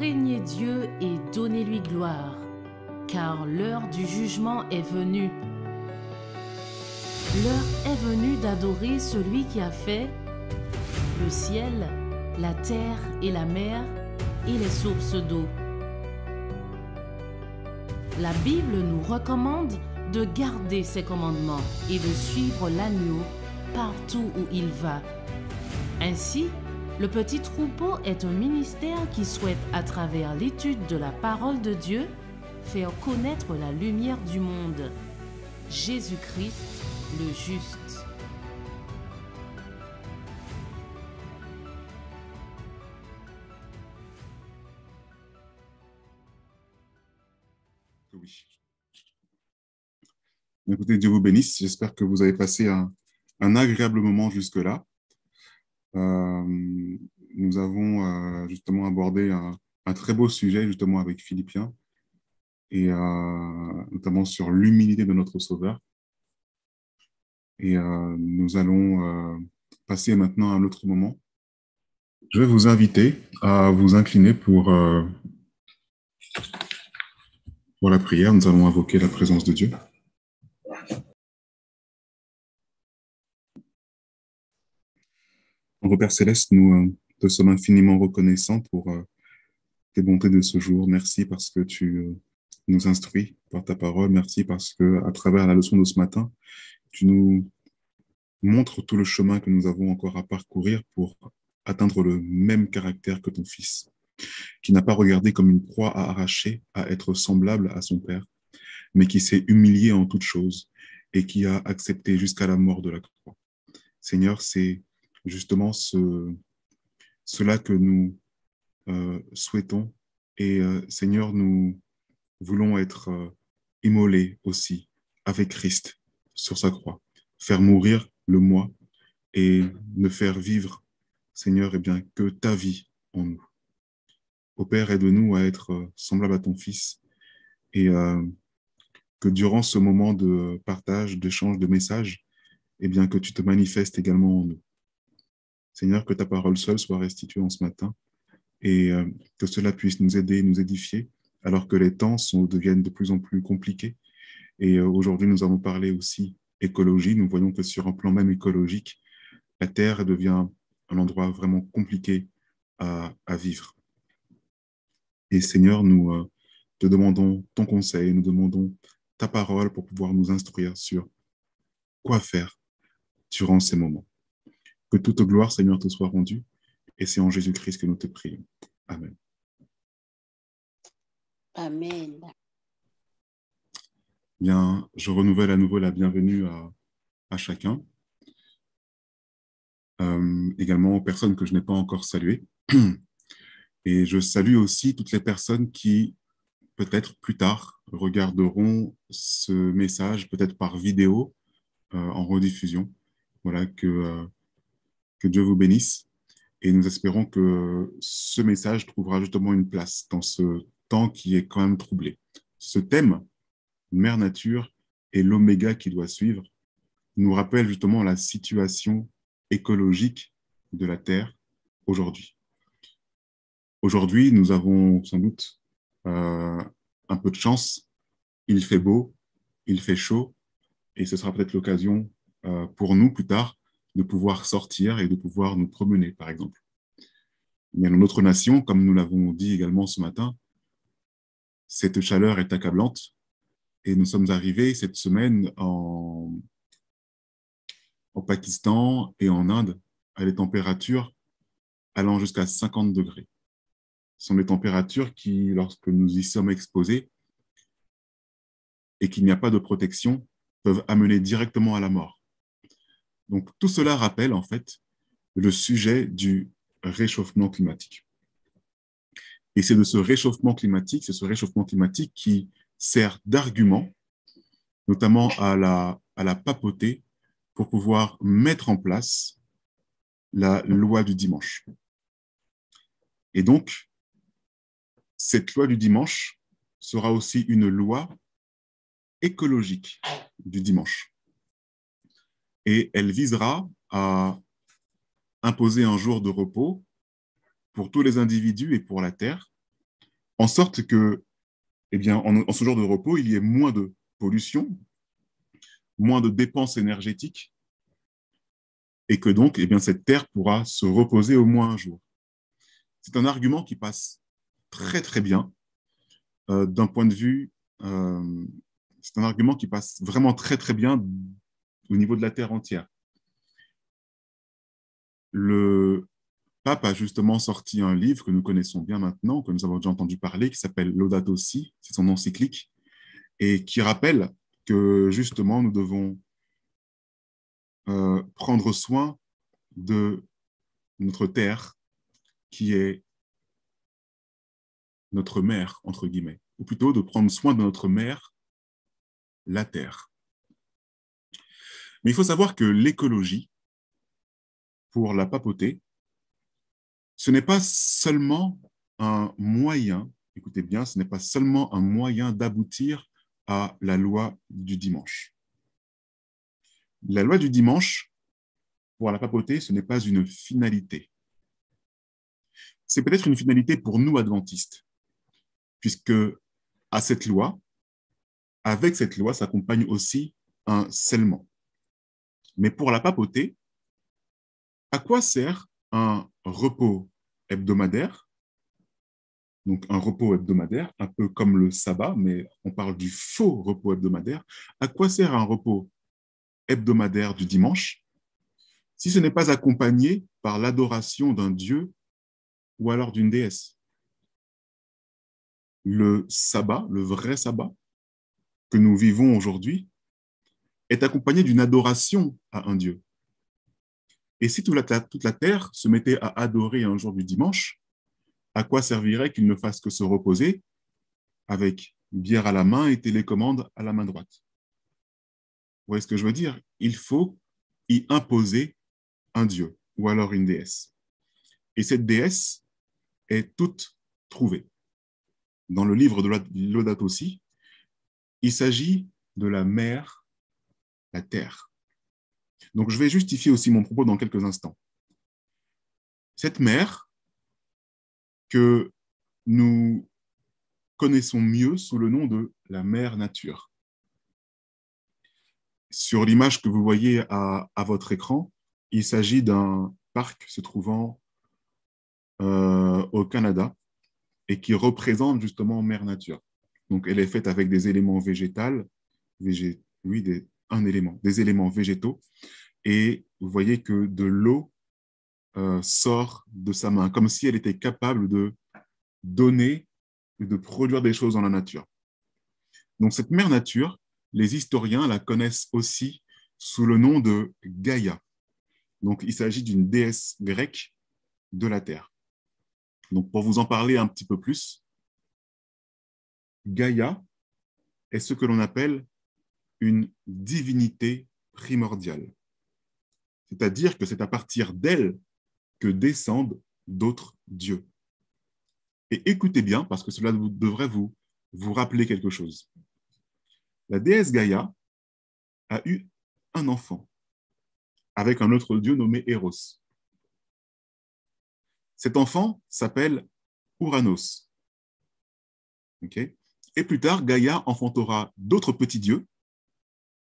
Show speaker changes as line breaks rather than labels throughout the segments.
Craignez Dieu et donnez-lui gloire, car l'heure du jugement est venue. L'heure est venue d'adorer celui qui a fait le ciel, la terre et la mer et les sources d'eau. La Bible nous recommande de garder ses commandements et de suivre l'agneau partout où il va. Ainsi, le petit troupeau est un ministère qui souhaite, à travers l'étude de la parole de Dieu, faire connaître la lumière du monde, Jésus-Christ le juste.
Oui. Écoutez, Dieu vous bénisse. J'espère que vous avez passé un agréable moment jusque-là. Nous avons justement abordé un très beau sujet justement avec Philippiens et notamment sur l'humilité de notre Sauveur. Et nous allons passer maintenant à un autre moment. Je vais vous inviter à vous incliner pour la prière. Nous allons invoquer la présence de Dieu. Notre Père Céleste, nous te sommes infiniment reconnaissants pour tes bontés de ce jour. Merci parce que tu nous instruis par ta parole. Merci parce que, à travers la leçon de ce matin, tu nous montres tout le chemin que nous avons encore à parcourir pour atteindre le même caractère que ton Fils, qui n'a pas regardé comme une proie à arracher, à être semblable à son Père, mais qui s'est humilié en toutes choses et qui a accepté jusqu'à la mort de la croix. Seigneur, c'est justement cela que nous souhaitons. Et Seigneur, nous voulons être immolés aussi avec Christ sur sa croix, faire mourir le moi et ne faire vivre, Seigneur, eh bien, que ta vie en nous. Ô Père, aide-nous à être semblable à ton Fils et que durant ce moment de partage, d'échange, de messages, eh bien, que tu te manifestes également en nous. Seigneur, que ta parole seule soit restituée en ce matin et que cela puisse nous aider, nous édifier, alors que les temps deviennent de plus en plus compliqués. Et aujourd'hui, nous allons parler aussi écologie. Nous voyons que sur un plan même écologique, la Terre devient un endroit vraiment compliqué à vivre. Et Seigneur, nous te demandons ton conseil, nous demandons ta parole pour pouvoir nous instruire sur quoi faire durant ces moments. Que toute gloire, Seigneur, te soit rendue, et c'est en Jésus-Christ que nous te prions. Amen.
Amen.
Bien, je renouvelle à nouveau la bienvenue à chacun, également aux personnes que je n'ai pas encore saluées. Et je salue aussi toutes les personnes qui, peut-être plus tard, regarderont ce message, peut-être par vidéo, en rediffusion. Voilà, que Dieu vous bénisse. Et nous espérons que ce message trouvera justement une place dans ce temps qui est quand même troublé. Ce thème, Mère Nature et l'oméga qui doit suivre, nous rappelle justement la situation écologique de la Terre aujourd'hui. Aujourd'hui, nous avons sans doute un peu de chance. Il fait beau, il fait chaud, et ce sera peut-être l'occasion pour nous plus tard de pouvoir sortir et de pouvoir nous promener, par exemple. Mais dans notre nation, comme nous l'avons dit également ce matin, cette chaleur est accablante et nous sommes arrivés cette semaine en Pakistan et en Inde à des températures allant jusqu'à 50 degrés. Ce sont des températures qui, lorsque nous y sommes exposés et qu'il n'y a pas de protection, peuvent amener directement à la mort. Donc tout cela rappelle en fait le sujet du réchauffement climatique. Et c'est de ce réchauffement climatique, c'est ce réchauffement climatique qui sert d'argument, notamment à la papauté, pour pouvoir mettre en place la loi du dimanche. Et donc, cette loi du dimanche sera aussi une loi écologique du dimanche. Et elle visera à imposer un jour de repos pour tous les individus et pour la Terre, en sorte que, eh bien, en ce jour de repos, il y ait moins de pollution, moins de dépenses énergétiques, et que donc, eh bien, cette terre pourra se reposer au moins un jour. C'est un argument qui passe très, très bien d'un point de vue, c'est un argument qui passe vraiment très, très bien au niveau de la terre entière. Le pape a justement sorti un livre que nous connaissons bien maintenant, que nous avons déjà entendu parler, qui s'appelle Laudato Si, c'est son encyclique, et qui rappelle que justement, nous devons prendre soin de notre terre, qui est notre mère, entre guillemets, ou plutôt de prendre soin de notre mère, la terre. Mais il faut savoir que l'écologie, pour la papauté, ce n'est pas seulement un moyen, écoutez bien, ce n'est pas seulement un moyen d'aboutir à la loi du dimanche. La loi du dimanche, pour la papauté, ce n'est pas une finalité. C'est peut-être une finalité pour nous, adventistes, puisque à cette loi, avec cette loi, s'accompagne aussi un scellement. Mais pour la papauté, à quoi sert un repos hebdomadaire? Donc un repos hebdomadaire, un peu comme le sabbat, mais on parle du faux repos hebdomadaire. À quoi sert un repos hebdomadaire du dimanche si ce n'est pas accompagné par l'adoration d'un dieu ou alors d'une déesse? Le sabbat, le vrai sabbat que nous vivons aujourd'hui, est accompagné d'une adoration à un dieu. Et si toute la terre se mettait à adorer un jour du dimanche, à quoi servirait qu'il ne fasse que se reposer avec bière à la main et télécommande à la main droite? Vous voyez ce que je veux dire? Il faut y imposer un dieu ou alors une déesse. Et cette déesse est toute trouvée. Dans le livre de Laudato Si, il s'agit de la mère, la terre. Donc je vais justifier aussi mon propos dans quelques instants. Cette mère que nous connaissons mieux sous le nom de la mère nature. Sur l'image que vous voyez à votre écran, il s'agit d'un parc se trouvant au Canada et qui représente justement mère nature. Donc, elle est faite avec des éléments végétaux, des éléments végétaux. Et vous voyez que de l'eau sort de sa main, comme si elle était capable de donner et de produire des choses dans la nature. Donc, cette mère nature, les historiens la connaissent aussi sous le nom de Gaïa. Donc, il s'agit d'une déesse grecque de la terre. Donc, pour vous en parler un petit peu plus, Gaïa est ce que l'on appelle une divinité primordiale. C'est-à-dire que c'est à partir d'elle que descendent d'autres dieux. Et écoutez bien, parce que cela devrait vous rappeler quelque chose. La déesse Gaïa a eu un enfant avec un autre dieu nommé Eros. Cet enfant s'appelle Ouranos. Okay? Et plus tard, Gaïa enfantera d'autres petits dieux,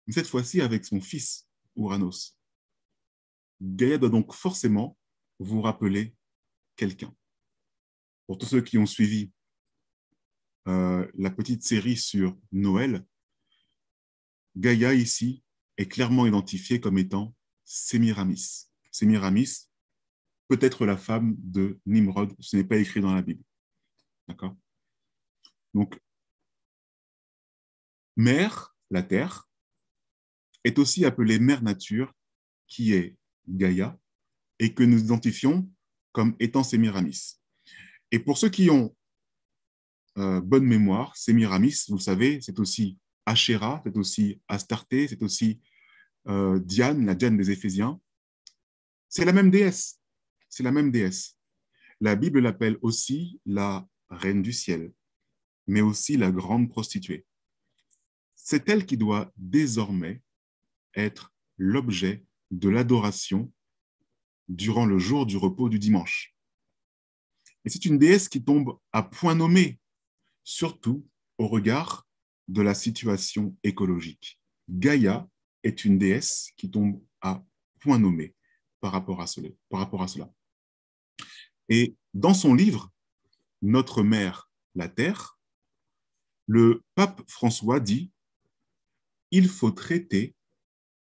mais cette fois-ci avec son fils Ouranos. Gaïa doit donc forcément vous rappeler quelqu'un. Pour tous ceux qui ont suivi la petite série sur Noël, Gaïa ici est clairement identifiée comme étant Sémiramis. Sémiramis peut être la femme de Nimrod, ce n'est pas écrit dans la Bible. D'accord? Donc, mère, la terre, est aussi appelée mère nature, qui est Gaïa, et que nous identifions comme étant Sémiramis. Et pour ceux qui ont bonne mémoire, Sémiramis, vous le savez, c'est aussi Ashéra, c'est aussi Astarté, c'est aussi Diane, la Diane des Éphésiens. C'est la même déesse. C'est la même déesse. La Bible l'appelle aussi la reine du ciel, mais aussi la grande prostituée. C'est elle qui doit désormais être l'objet de l'adoration durant le jour du repos du dimanche. Et c'est une déesse qui tombe à point nommé surtout au regard de la situation écologique. Gaïa est une déesse qui tombe à point nommé par rapport à cela. Et dans son livre, Notre mère, la Terre, le pape François dit « Il faut traiter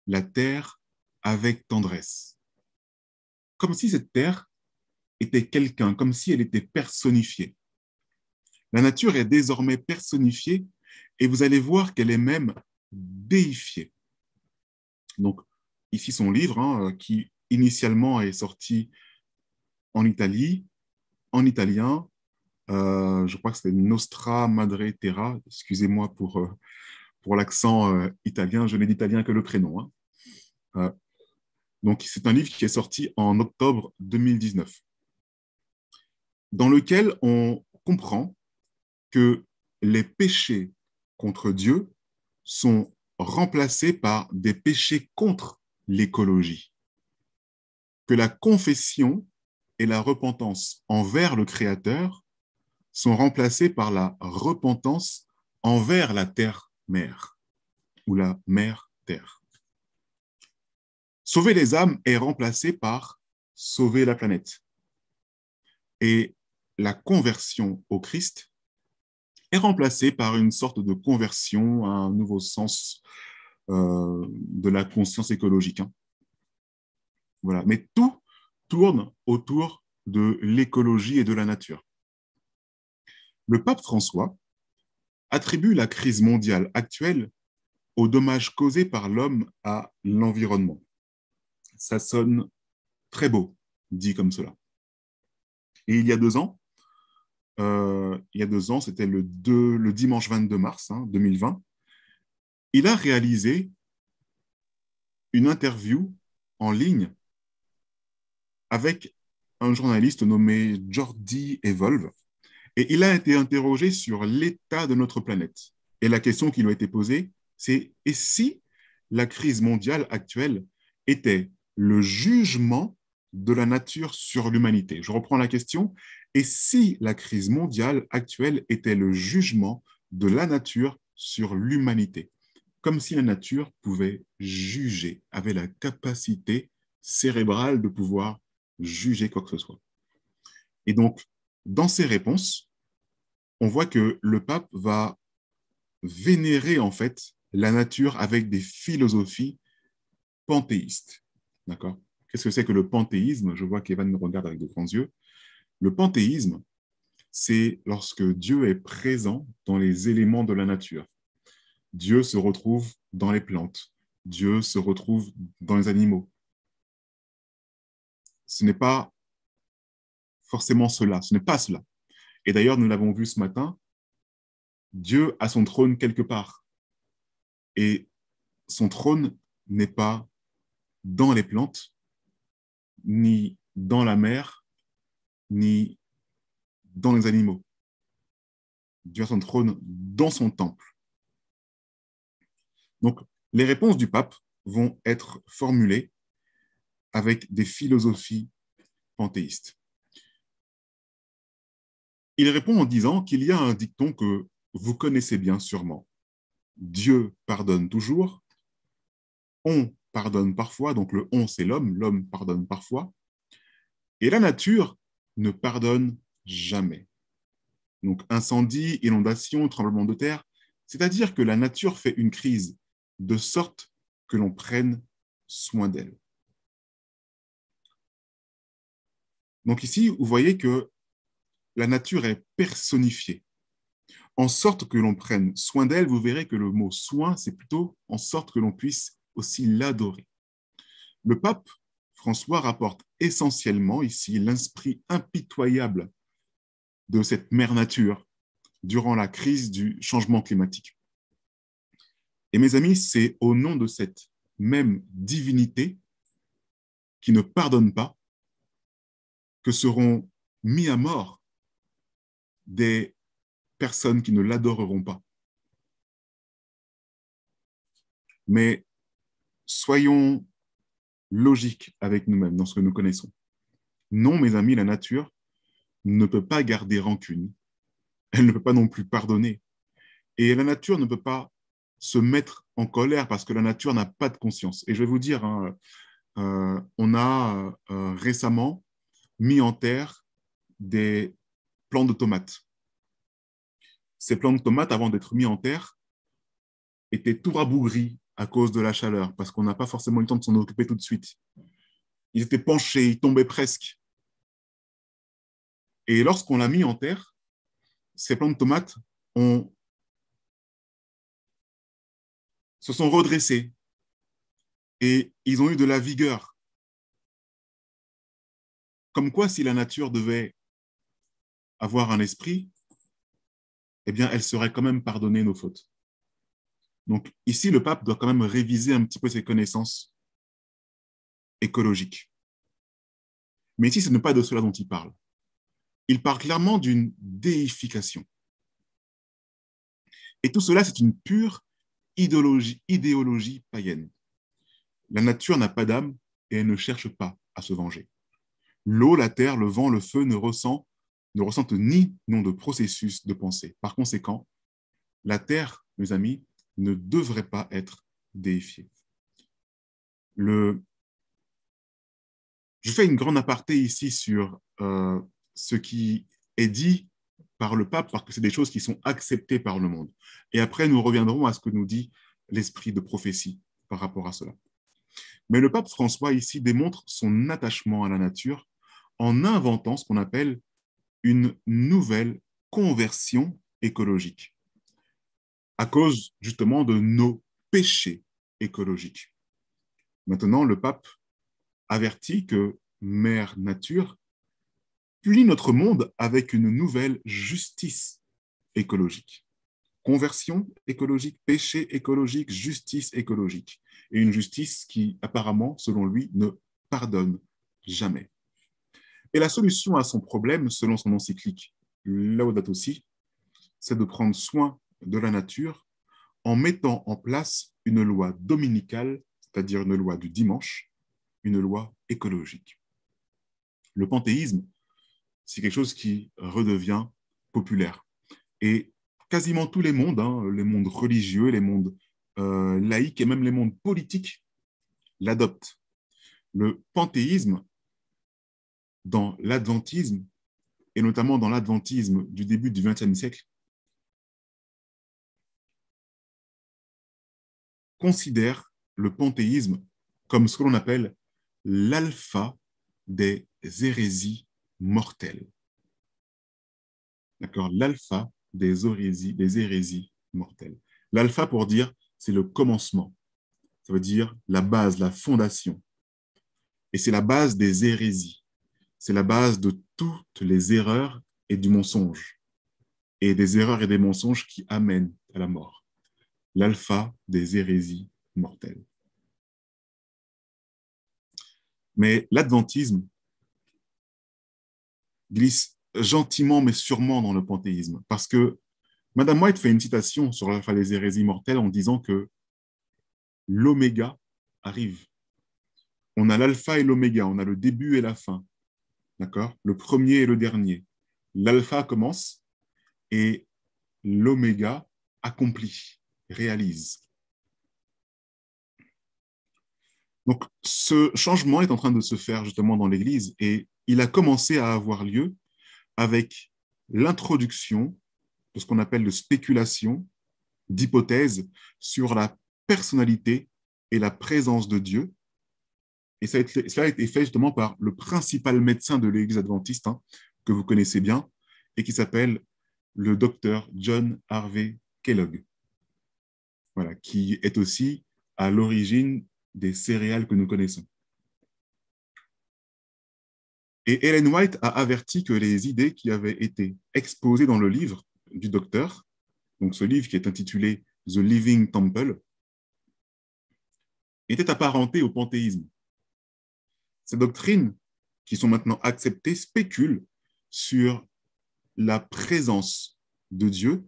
la Terre avec tendresse ». Comme si cette Terre était quelqu'un, comme si elle était personnifiée. La nature est désormais personnifiée et vous allez voir qu'elle est même déifiée. Donc, ici son livre, qui initialement est sorti en Italie, en italien, je crois que c'était Nostra Madre Terra, excusez-moi pour l'accent italien, je n'ai d'italien que le prénom. Donc, c'est un livre qui est sorti en octobre 2019, dans lequel on comprend que les péchés contre Dieu sont remplacés par des péchés contre l'écologie, que la confession et la repentance envers le Créateur sont remplacées par la repentance envers la terre-mère ou la mère-terre. Sauver les âmes est remplacé par sauver la planète. Et la conversion au Christ est remplacée par une sorte de conversion à un nouveau sens de la conscience écologique. Voilà. Mais tout tourne autour de l'écologie et de la nature. Le pape François attribue la crise mondiale actuelle aux dommages causés par l'homme à l'environnement. Ça sonne très beau, dit comme cela. Et il y a 2 ans, c'était le dimanche 22 mars 2020, il a réalisé une interview en ligne avec un journaliste nommé Jordi Evolve, et il a été interrogé sur l'état de notre planète. Et la question qui lui a été posée, c'est « Et si la crise mondiale actuelle était le jugement de la nature sur l'humanité ?» Je reprends la question. « Et si la crise mondiale actuelle était le jugement de la nature sur l'humanité ?» Comme si la nature pouvait juger, avait la capacité cérébrale de pouvoir juger quoi que ce soit. Et donc, dans ses réponses, on voit que le pape va vénérer en fait la nature avec des philosophies panthéistes. D'accord ? Qu'est-ce que c'est que le panthéisme ? Je vois qu'Evan me regarde avec de grands yeux. Le panthéisme, c'est lorsque Dieu est présent dans les éléments de la nature. Dieu se retrouve dans les plantes. Dieu se retrouve dans les animaux. Ce n'est pas forcément cela, ce n'est pas cela. Et d'ailleurs, nous l'avons vu ce matin, Dieu a son trône quelque part. Et son trône n'est pas dans les plantes, ni dans la mer, ni dans les animaux. Dieu a son trône dans son temple. Donc, les réponses du pape vont être formulées avec des philosophies panthéistes. Il répond en disant qu'il y a un dicton que vous connaissez bien sûrement. Dieu pardonne toujours, on pardonne parfois, donc le on c'est l'homme pardonne parfois, et la nature ne pardonne jamais. Donc incendie, inondation, tremblement de terre, c'est-à-dire que la nature fait une crise de sorte que l'on prenne soin d'elle. Donc ici, vous voyez que la nature est personnifiée. En sorte que l'on prenne soin d'elle, vous verrez que le mot soin, c'est plutôt en sorte que l'on puisse aussi l'adorer. Le pape François rapporte essentiellement ici l'esprit impitoyable de cette mère nature durant la crise du changement climatique. Et mes amis, c'est au nom de cette même divinité qui ne pardonne pas que seront mis à mort des personnes qui ne l'adoreront pas. Mais soyons logiques avec nous-mêmes dans ce que nous connaissons. Non, mes amis, la nature ne peut pas garder rancune. elle ne peut pas non plus pardonner. Et la nature ne peut pas se mettre en colère parce que la nature n'a pas de conscience. Et je vais vous dire, hein, on a récemment mis en terre des plants de tomates. Ces plants de tomates, avant d'être mis en terre, étaient tout rabougris à cause de la chaleur, parce qu'on n'a pas forcément eu le temps de s'en occuper tout de suite. Ils étaient penchés, ils tombaient presque. Et lorsqu'on l'a mis en terre, ces plants de tomates se sont redressés et ils ont eu de la vigueur. Comme quoi, si la nature devait avoir un esprit, eh bien, elle saurait quand même pardonner nos fautes. Donc ici, le pape doit quand même réviser un petit peu ses connaissances écologiques. Mais ici, ce n'est pas de cela dont il parle. Il parle clairement d'une déification. Et tout cela, c'est une pure idéologie païenne. La nature n'a pas d'âme et elle ne cherche pas à se venger. L'eau, la terre, le vent, le feu ne ressentent ni nom de processus de pensée. Par conséquent, la terre, mes amis, ne devrait pas être déifiée. Je fais une grande aparté ici sur ce qui est dit par le pape, parce que c'est des choses qui sont acceptées par le monde. Et après, nous reviendrons à ce que nous dit l'esprit de prophétie par rapport à cela. Mais le pape François ici démontre son attachement à la nature en inventant ce qu'on appelle une nouvelle conversion écologique, à cause justement de nos péchés écologiques. Maintenant, le pape avertit que Mère Nature punit notre monde avec une nouvelle justice écologique. Conversion écologique, péché écologique, justice écologique. Et une justice qui, apparemment, selon lui, ne pardonne jamais. Et la solution à son problème, selon son encyclique Laudato Si, c'est de prendre soin de la nature en mettant en place une loi dominicale, c'est-à-dire une loi du dimanche, une loi écologique. Le panthéisme, c'est quelque chose qui redevient populaire. Et quasiment tous les mondes, hein, les mondes religieux, les mondes laïques et même les mondes politiques l'adoptent. Le panthéisme, dans l'adventisme, et notamment dans l'adventisme du début du XXe siècle, considère le panthéisme comme ce que l'on appelle l'alpha des hérésies mortelles. D'accord? L'alpha des hérésies mortelles. L'alpha, pour dire, c'est le commencement. Ça veut dire la base, la fondation. Et c'est la base des hérésies. C'est la base de toutes les erreurs et du mensonge. Et des erreurs et des mensonges qui amènent à la mort. L'alpha des hérésies mortelles. Mais l'adventisme glisse gentiment mais sûrement dans le panthéisme, parce que Madame White fait une citation sur l'alpha des hérésies mortelles en disant que l'oméga arrive. On a l'alpha et l'oméga, on a le début et la fin, d'accord? Le premier et le dernier. L'alpha commence et l'oméga accomplit, réalise. Donc, ce changement est en train de se faire justement dans l'Église et il a commencé à avoir lieu avec l'introduction de ce qu'on appelle de spéculation, d'hypothèses sur la personnalité et la présence de Dieu. Et cela a été fait justement par le principal médecin de l'Église adventiste, hein, que vous connaissez bien, et qui s'appelle le docteur John Harvey Kellogg, voilà, qui est aussi à l'origine des céréales que nous connaissons. Et Ellen White a averti que les idées qui avaient été exposées dans le livre du docteur, donc ce livre qui est intitulé The Living Temple, étaient apparentées au panthéisme. Ces doctrines, qui sont maintenant acceptées, spéculent sur la présence de Dieu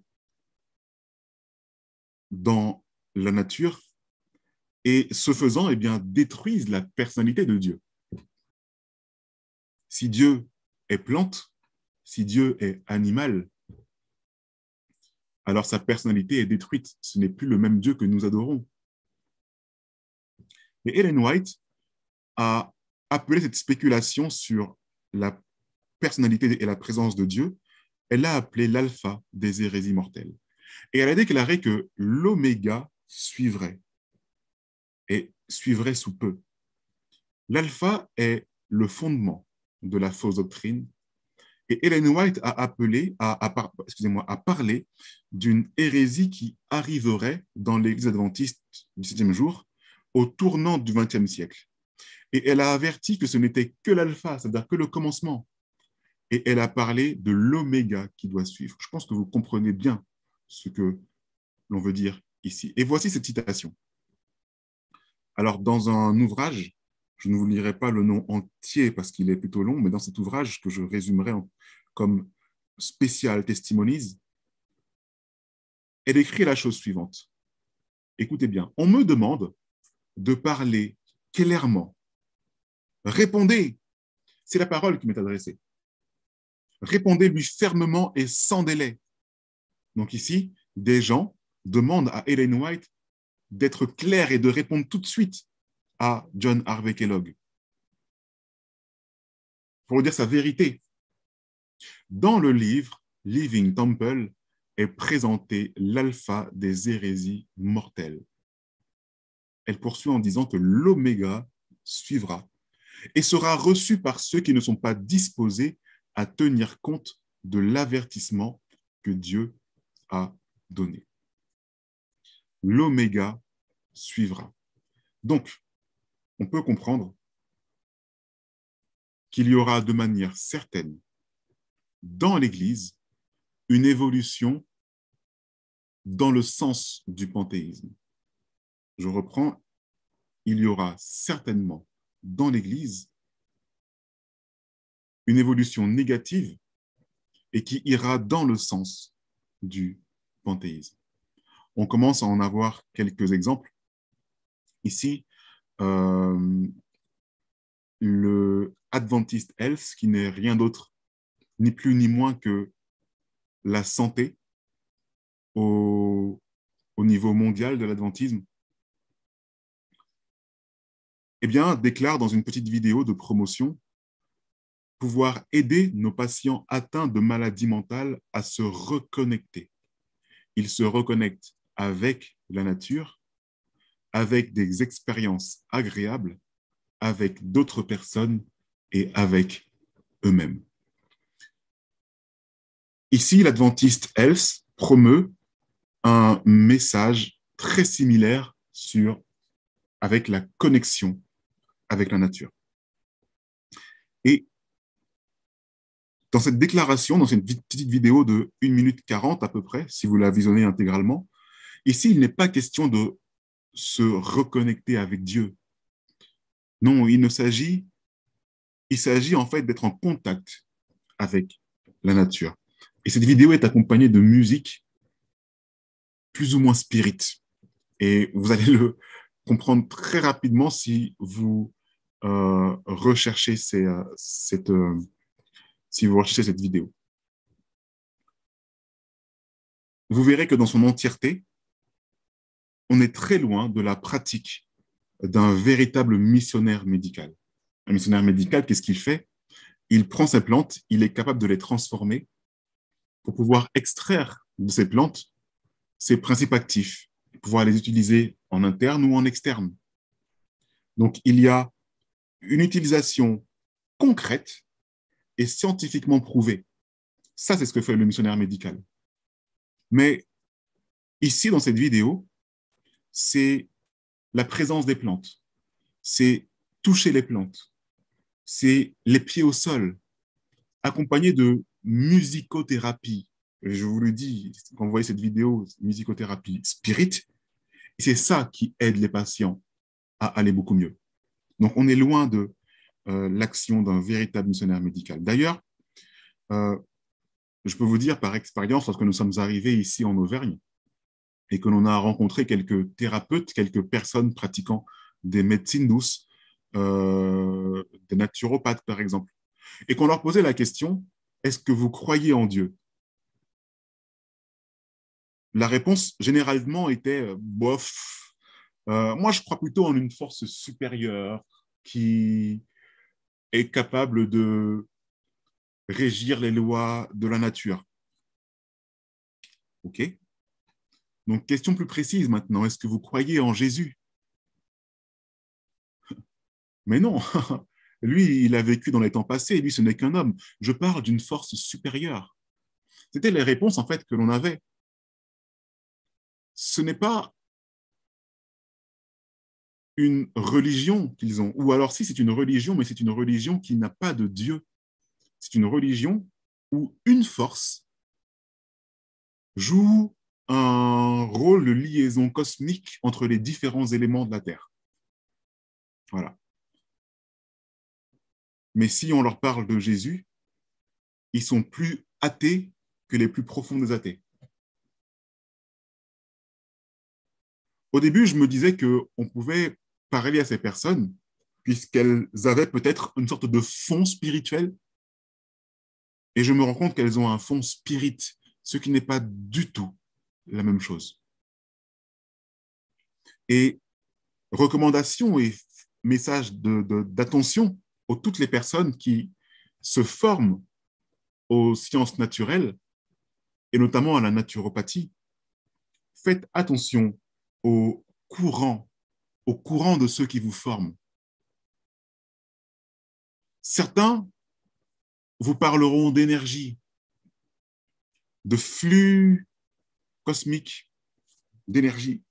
dans la nature et, ce faisant, eh bien, détruisent la personnalité de Dieu. Si Dieu est plante, si Dieu est animal, alors sa personnalité est détruite. Ce n'est plus le même Dieu que nous adorons. Et Ellen White a appelé cette spéculation sur la personnalité et la présence de Dieu, elle l'a appelé l'alpha des hérésies mortelles. Et elle a déclaré que l'oméga suivrait, et suivrait sous peu. L'alpha est le fondement de la fausse doctrine, et Ellen White a parlé d'une hérésie qui arriverait dans l'Église adventiste du 7e jour au tournant du 20e siècle. Et elle a averti que ce n'était que l'alpha, c'est-à-dire que le commencement. Et elle a parlé de l'oméga qui doit suivre. Je pense que vous comprenez bien ce que l'on veut dire ici. Et voici cette citation. Alors, dans un ouvrage, je ne vous lirai pas le nom entier parce qu'il est plutôt long, mais dans cet ouvrage que je résumerai comme spécial testimonies, elle écrit la chose suivante. Écoutez bien, on me demande de parler clairement. Répondez, c'est la parole qui m'est adressée. Répondez-lui fermement et sans délai. Donc ici, des gens demandent à Ellen White d'être clair et de répondre tout de suite à John Harvey Kellogg pour dire sa vérité. Dans le livre Living Temple est présenté l'alpha des hérésies mortelles. Elle poursuit en disant que l'oméga suivra et sera reçu par ceux qui ne sont pas disposés à tenir compte de l'avertissement que Dieu a donné. L'oméga suivra. Donc, on peut comprendre qu'il y aura de manière certaine dans l'Église une évolution dans le sens du panthéisme. Je reprends, il y aura certainement dans l'Église une évolution négative et qui ira dans le sens du panthéisme. On commence à en avoir quelques exemples. Ici, le Adventist Health, qui n'est rien d'autre, ni plus ni moins que la santé au niveau mondial de l'adventisme, eh bien, déclare dans une petite vidéo de promotion pouvoir aider nos patients atteints de maladies mentales à se reconnecter. Ils se reconnectent avec la nature, avec des expériences agréables, avec d'autres personnes et avec eux-mêmes. Ici, l'Adventist Health promeut un message très similaire avec la connexion avec la nature. Et dans cette déclaration, dans cette petite vidéo de 1 minute 40 à peu près, si vous la visionnez intégralement, ici, il n'est pas question de se reconnecter avec Dieu. Non, il s'agit en fait d'être en contact avec la nature. Et cette vidéo est accompagnée de musique plus ou moins spirit. Et vous allez le comprendre très rapidement si vous recherchez cette vidéo. Vous verrez que dans son entièreté, on est très loin de la pratique d'un véritable missionnaire médical. Un missionnaire médical, qu'est-ce qu'il fait? Il prend ses plantes, il est capable de les transformer pour pouvoir extraire de ces plantes ses principes actifs, pouvoir les utiliser en interne ou en externe. Donc, il y a une utilisation concrète et scientifiquement prouvée. Ça, c'est ce que fait le missionnaire médical. Mais ici, dans cette vidéo, c'est la présence des plantes, c'est toucher les plantes, c'est les pieds au sol, accompagné de musicothérapie. Je vous le dis, quand vous voyez cette vidéo, musicothérapie spirit, c'est ça qui aide les patients à aller beaucoup mieux. Donc, on est loin de l'action d'un véritable missionnaire médical. D'ailleurs, je peux vous dire par expérience, lorsque nous sommes arrivés ici en Auvergne et que l'on a rencontré quelques thérapeutes, quelques personnes pratiquant des médecines douces, des naturopathes par exemple, et qu'on leur posait la question, est-ce que vous croyez en Dieu? la réponse généralement était bof. Moi, je crois plutôt en une force supérieure qui est capable de régir les lois de la nature. OK? Donc, question plus précise maintenant. Est-ce que vous croyez en Jésus? Mais non. Lui, il a vécu dans les temps passés. Lui, ce n'est qu'un homme. Je parle d'une force supérieure. C'était les réponses, en fait, que l'on avait. Ce n'est pas une religion qu'ils ont. Ou alors, si c'est une religion, mais c'est une religion qui n'a pas de Dieu. C'est une religion où une force joue un rôle de liaison cosmique entre les différents éléments de la Terre. Voilà. Mais si on leur parle de Jésus, ils sont plus athées que les plus profonds des athées. Au début, je me disais qu'on pouvait parler à ces personnes puisqu'elles avaient peut-être une sorte de fond spirituel. Et je me rends compte qu'elles ont un fond spirit, ce qui n'est pas du tout la même chose. Et recommandations et messages d'attention à toutes les personnes qui se forment aux sciences naturelles et notamment à la naturopathie. Faites attention au courant de ceux qui vous forment. Certains vous parleront d'énergie, de flux cosmique, d'énergie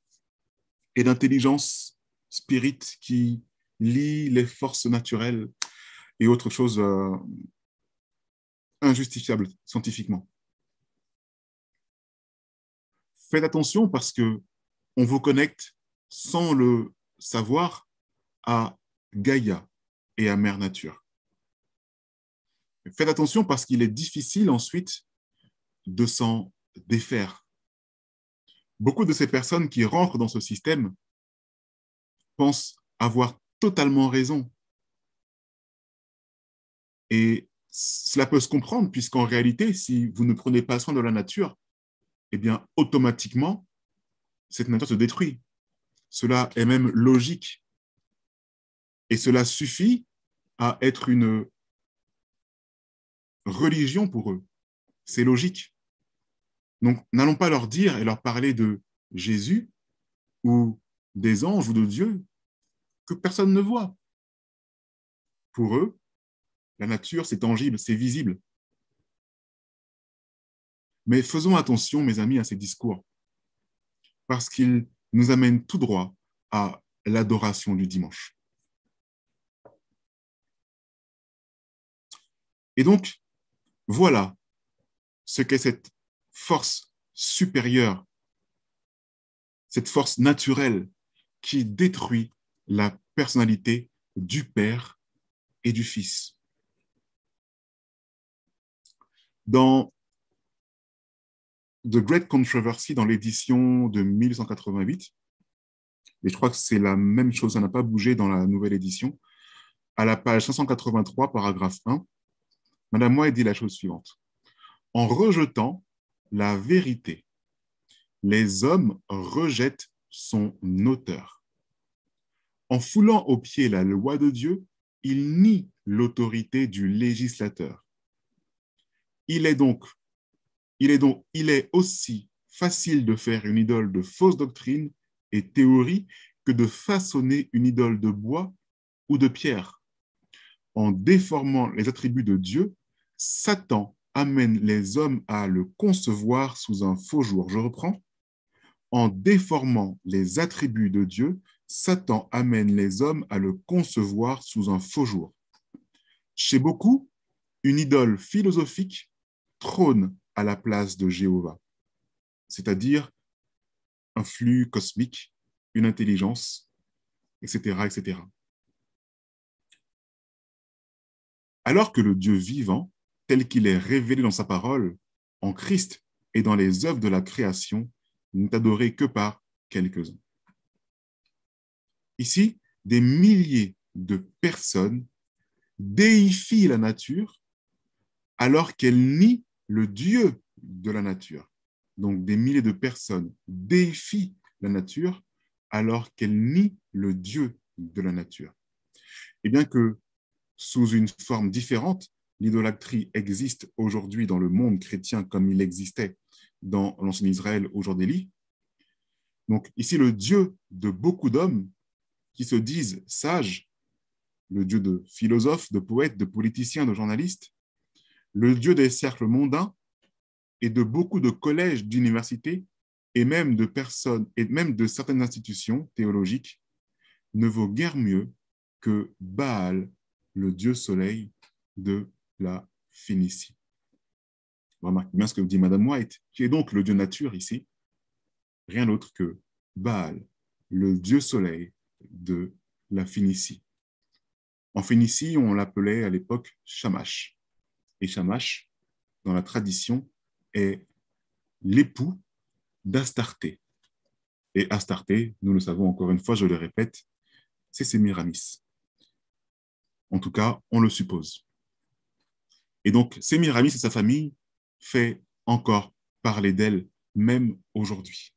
et d'intelligence spirit qui lie les forces naturelles et autres choses injustifiables scientifiquement. Faites attention parce que on vous connecte sans le savoir à Gaïa et à Mère Nature. Faites attention parce qu'il est difficile ensuite de s'en défaire. Beaucoup de ces personnes qui rentrent dans ce système pensent avoir totalement raison. Et cela peut se comprendre puisqu'en réalité, si vous ne prenez pas soin de la nature, eh bien, automatiquement, cette nature se détruit. Cela est même logique. Et cela suffit à être une religion pour eux. C'est logique. Donc, n'allons pas leur dire et leur parler de Jésus ou des anges ou de Dieu que personne ne voit. Pour eux, la nature, c'est tangible, c'est visible. Mais faisons attention, mes amis, à ces discours, parce qu'ils nous amènent tout droit à l'adoration du dimanche. Et donc, voilà ce qu'est cette force supérieure, cette force naturelle qui détruit la personnalité du Père et du Fils. Dans The Great Controversy, dans l'édition de 1888, et je crois que c'est la même chose, ça n'a pas bougé dans la nouvelle édition, à la page 583, paragraphe 1, Madame White dit la chose suivante. En rejetant la vérité, les hommes rejettent son auteur. En foulant aux pieds la loi de Dieu, ils nient l'autorité du législateur. Il est aussi facile de faire une idole de fausse doctrine et théorie que de façonner une idole de bois ou de pierre. En déformant les attributs de Dieu, Satan amène les hommes à le concevoir sous un faux jour. Je reprends. En déformant les attributs de Dieu, Satan amène les hommes à le concevoir sous un faux jour. Chez beaucoup, une idole philosophique trône à la place de Jéhovah, c'est-à-dire un flux cosmique, une intelligence, etc., etc. Alors que le Dieu vivant, tel qu'il est révélé dans sa parole, en Christ et dans les œuvres de la création, n'est adoré que par quelques-uns. Ici, des milliers de personnes déifient la nature alors qu'elles nient le Dieu de la nature. donc des milliers de personnes, défient la nature alors qu'elles nient le Dieu de la nature. Et bien que sous une forme différente, l'idolâtrie existe aujourd'hui dans le monde chrétien comme il existait dans l'ancien Israël au jour d'Élie. Donc ici, le Dieu de beaucoup d'hommes qui se disent sages, le Dieu de philosophes, de poètes, de politiciens, de journalistes, le Dieu des cercles mondains et de beaucoup de collèges, d'universités et même de personnes et même de certaines institutions théologiques ne vaut guère mieux que Baal, le Dieu soleil de la Phénicie. Remarquez bien ce que dit Madame White, qui est donc le Dieu nature ici, rien d'autre que Baal, le Dieu soleil de la Phénicie. En Phénicie, on l'appelait à l'époque Shamash. Et Shamash, dans la tradition, est l'époux d'Astarté. Et Astarté, nous le savons encore une fois, je le répète, c'est Sémiramis. En tout cas, on le suppose. Et donc, Sémiramis et sa famille fait encore parler d'elle, même aujourd'hui.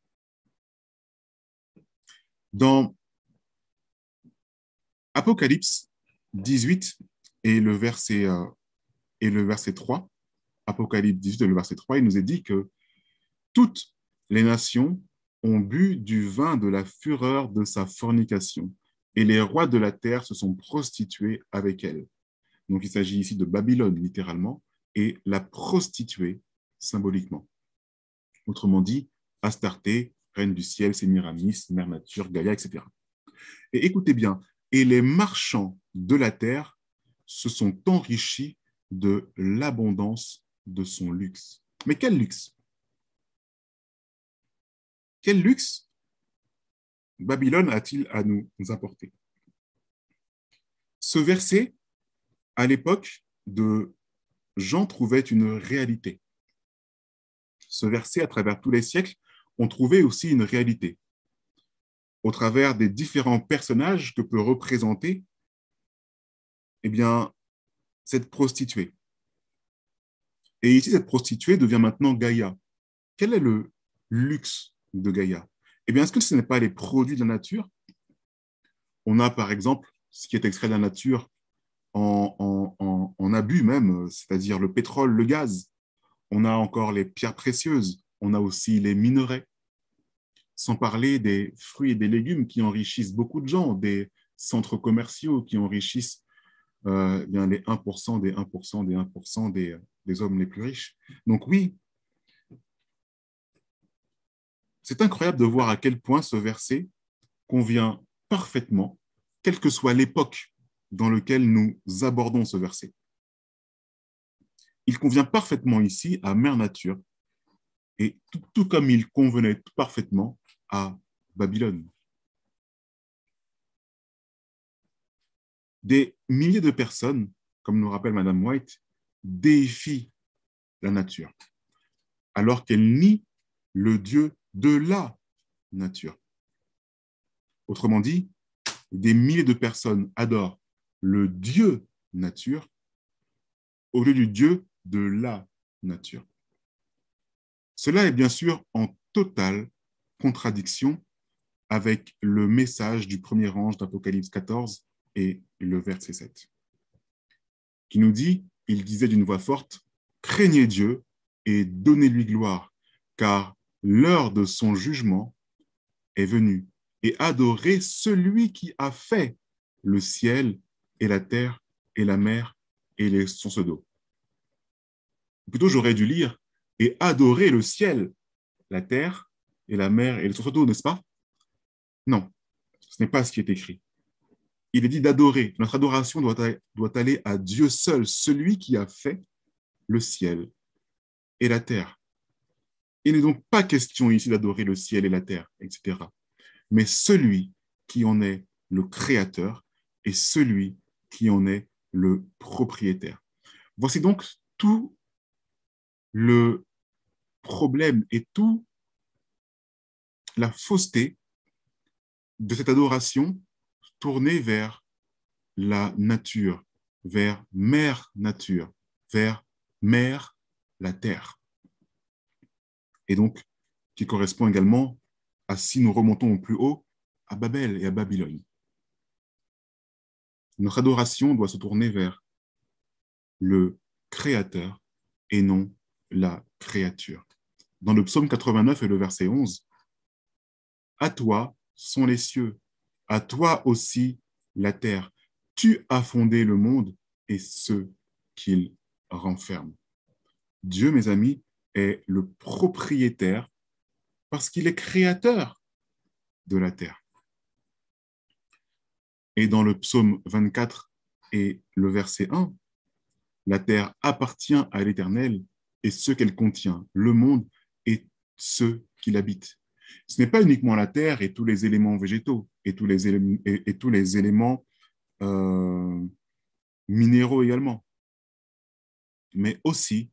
Dans Apocalypse 18 et le verset 3, Apocalypse 18 et le verset 3, il nous est dit que toutes les nations ont bu du vin de la fureur de sa fornication, et les rois de la terre se sont prostitués avec elle. Donc il s'agit ici de Babylone, littéralement, et la prostituée, symboliquement. Autrement dit, Astarté, reine du ciel, Sémiramis, mère nature, Gaïa, etc. Et écoutez bien, et les marchands de la terre se sont enrichis de l'abondance de son luxe. Mais quel luxe? Quel luxe Babylone a-t-il à nous apporter? Ce verset, à l'époque de Jean, trouvait une réalité. Ce verset, à travers tous les siècles, on trouvait aussi une réalité. Au travers des différents personnages que peut représenter eh bien, cette prostituée. Et ici, cette prostituée devient maintenant Gaïa. Quel est le luxe de Gaïa? Eh bien, est-ce que ce n'est pas les produits de la nature? On a, par exemple, ce qui est extrait de la nature en abus même, c'est-à-dire le pétrole, le gaz. On a encore les pierres précieuses. On a aussi les minerais. Sans parler des fruits et des légumes qui enrichissent beaucoup de gens, des centres commerciaux qui enrichissent bien les 1% des 1% des 1% des hommes les plus riches. Donc oui, c'est incroyable de voir à quel point ce verset convient parfaitement, quelle que soit l'époque dans laquelle nous abordons ce verset. Il convient parfaitement ici à Mère Nature, et tout comme il convenait parfaitement à Babylone. Des milliers de personnes, comme nous rappelle Madame White, défient la nature, alors qu'elle nie le Dieu de la nature. Autrement dit, des milliers de personnes adorent le Dieu nature au lieu du Dieu de la nature. Cela est bien sûr en totale contradiction avec le message du premier ange d'Apocalypse 14 et le verset 7, qui nous dit, il disait d'une voix forte, « Craignez Dieu et donnez-lui gloire, car l'heure de son jugement est venue, et adorez celui qui a fait le ciel et la terre et la mer et les sources d'eau. » Plutôt, j'aurais dû lire « et adorer le ciel, la terre et la mer et les sources d'eau », n'est-ce pas? Non, ce n'est pas ce qui est écrit. Il est dit d'adorer. Notre adoration doit aller à Dieu seul, celui qui a fait le ciel et la terre. Il n'est donc pas question ici d'adorer le ciel et la terre, etc. Mais celui qui en est le créateur et celui qui en est le propriétaire. Voici donc tout le problème et toute la fausseté de cette adoration tournée vers la nature, vers mère nature, vers mère la terre. Et donc, qui correspond également à, si nous remontons au plus haut, à Babel et à Babylone. Notre adoration doit se tourner vers le Créateur et non la créature. Dans le psaume 89 et le verset 11, « À toi sont les cieux, à toi aussi la terre. Tu as fondé le monde et ceux qu'il renferme. » Dieu, mes amis, est le propriétaire parce qu'il est créateur de la terre. Et dans le psaume 24 et le verset 1, la terre appartient à l'Éternel et ce qu'elle contient, le monde et ceux qui l'habitent. Ce n'est pas uniquement la terre et tous les éléments végétaux et tous les éléments minéraux également, mais aussi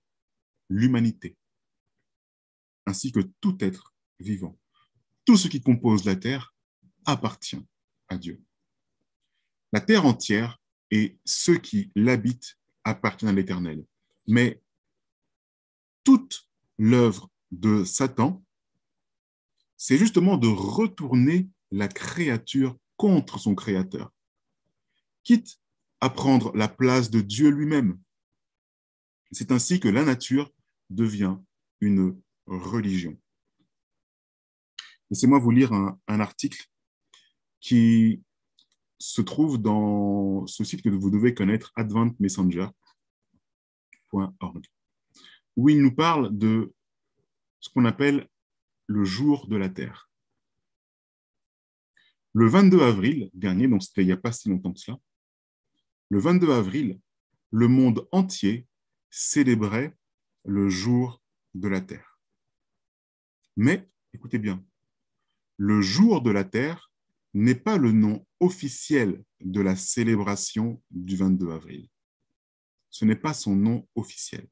l'humanité, ainsi que tout être vivant. Tout ce qui compose la terre appartient à Dieu. La terre entière et ceux qui l'habitent appartiennent à l'Éternel. Mais toute l'œuvre de Satan, c'est justement de retourner la créature contre son créateur, quitte à prendre la place de Dieu lui-même. C'est ainsi que la nature devient une religion. Laissez-moi vous lire un article qui se trouve dans ce site que vous devez connaître, adventmessenger.org, où il nous parle de ce qu'on appelle le jour de la Terre. Le 22 avril dernier, donc c'était il n'y a pas si longtemps que cela, le 22 avril, le monde entier célébrait le jour de la Terre. Mais, écoutez bien, le jour de la Terre n'est pas le nom officiel de la célébration du 22 avril. Ce n'est pas son nom officiel.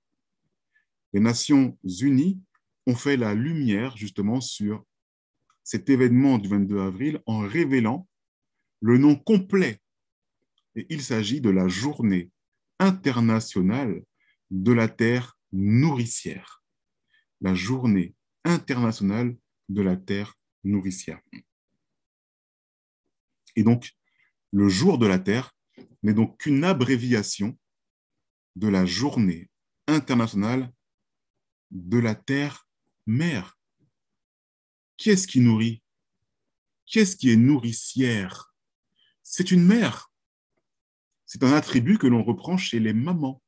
Les Nations Unies ont fait la lumière justement sur cet événement du 22 avril en révélant le nom complet. Et il s'agit de la Journée internationale de la Terre nourricière. La Journée internationale de la Terre nourricière. Et donc, le jour de la Terre n'est donc qu'une abréviation de la Journée internationale de la Terre-Mère. Qui est-ce qui nourrit? Qui est-ce qui est nourricière? C'est une mère. C'est un attribut que l'on reprend chez les mamans.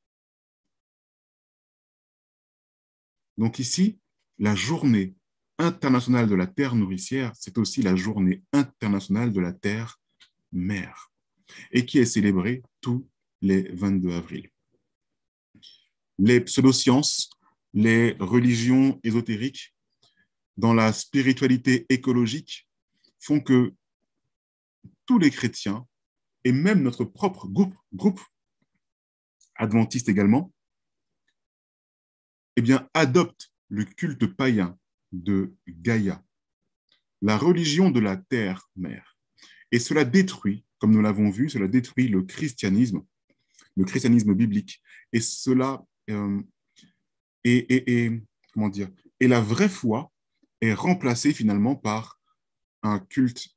Donc ici, la Journée internationale de la Terre nourricière, c'est aussi la Journée internationale de la Terre-Mère, et qui est célébrée tous les 22 avril. Les pseudosciences, les religions ésotériques, dans la spiritualité écologique, font que tous les chrétiens, et même notre propre groupe adventiste également, eh bien, adoptent le culte païen de Gaïa, la religion de la terre-mère. Et cela détruit, comme nous l'avons vu, cela détruit le christianisme biblique. Et cela comment dire, et la vraie foi est remplacée finalement par un culte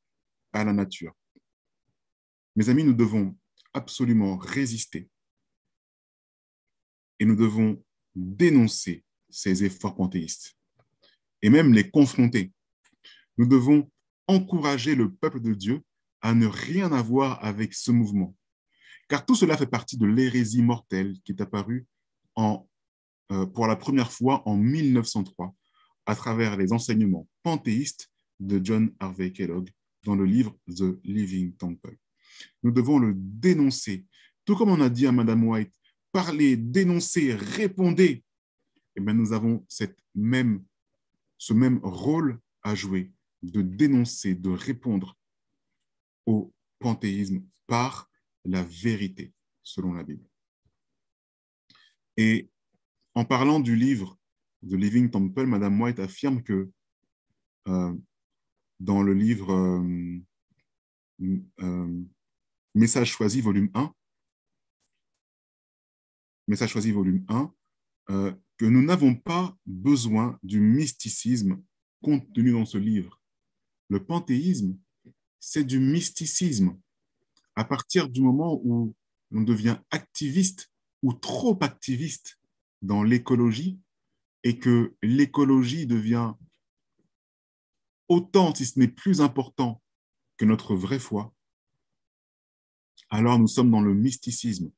à la nature. Mes amis, nous devons absolument résister et nous devons dénoncer ces efforts panthéistes et même les confronter. Nous devons encourager le peuple de Dieu à ne rien avoir avec ce mouvement, car tout cela fait partie de l'hérésie mortelle qui est apparue pour la première fois en 1903 à travers les enseignements panthéistes de John Harvey Kellogg dans le livre The Living Temple. Nous devons le dénoncer, tout comme on a dit à Madame White, parler, dénoncer, répondez. Et bien, nous avons ce même rôle à jouer, de dénoncer, de répondre au panthéisme par la vérité, selon la Bible. Et en parlant du livre The Living Temple, Madame White affirme que dans le livre Message choisi, volume 1, que nous n'avons pas besoin du mysticisme contenues dans ce livre. Le panthéisme, c'est du mysticisme. À partir du moment où on devient activiste ou trop activiste dans l'écologie et que l'écologie devient autant, si ce n'est plus important que notre vraie foi, alors nous sommes dans le mysticisme.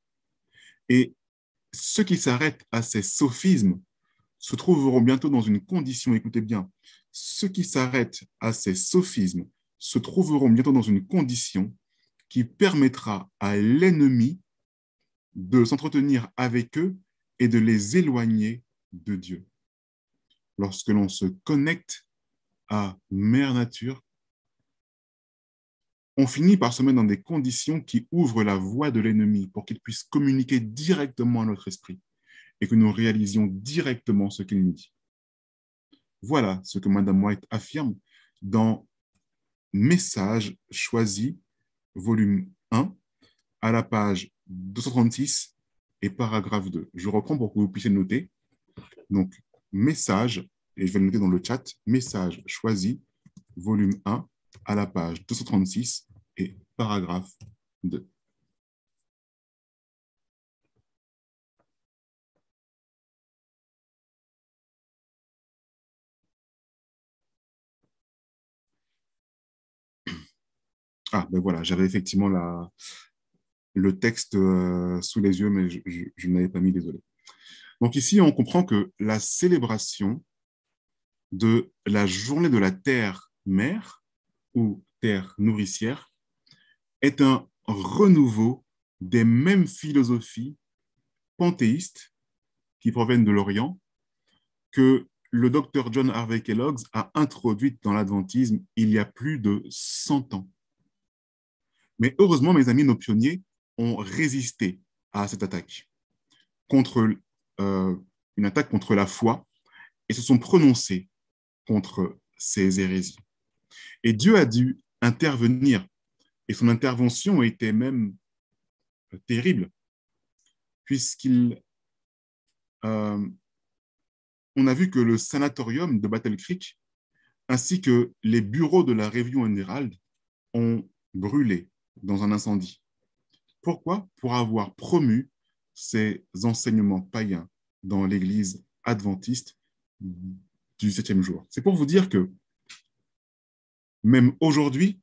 Et ceux qui s'arrêtent à ces sophismes se trouveront bientôt dans une condition, écoutez bien, ceux qui s'arrêtent à ces sophismes se trouveront bientôt dans une condition qui permettra à l'ennemi de s'entretenir avec eux et de les éloigner de Dieu. Lorsque l'on se connecte à Mère Nature, on finit par se mettre dans des conditions qui ouvrent la voie de l'ennemi pour qu'il puisse communiquer directement à notre esprit et que nous réalisions directement ce qu'il nous dit. Voilà ce que Madame White affirme dans Message choisi, volume 1, à la page 236 et paragraphe 2. Je reprends pour que vous puissiez noter. Donc, Message, et je vais le noter dans le chat, Message choisi, volume 1, à la page 236 et paragraphe 2. Ah, ben voilà, j'avais effectivement le texte sous les yeux, mais je ne l'avais pas mis, désolé. Donc ici, on comprend que la célébration de la journée de la Terre-Mère, ou Terre nourricière, est un renouveau des mêmes philosophies panthéistes qui proviennent de l'Orient que le docteur John Harvey Kellogg a introduites dans l'adventisme il y a plus de 100 ans. Mais heureusement, mes amis, nos pionniers ont résisté à cette attaque, une attaque contre la foi, et se sont prononcés contre ces hérésies. Et Dieu a dû intervenir, et son intervention était même terrible, puisqu'il on a vu que le sanatorium de Battle Creek ainsi que les bureaux de la Review and Herald ont brûlé dans un incendie. Pourquoi? Pour avoir promu ces enseignements païens dans l'Église adventiste du 7e jour. C'est pour vous dire que même aujourd'hui,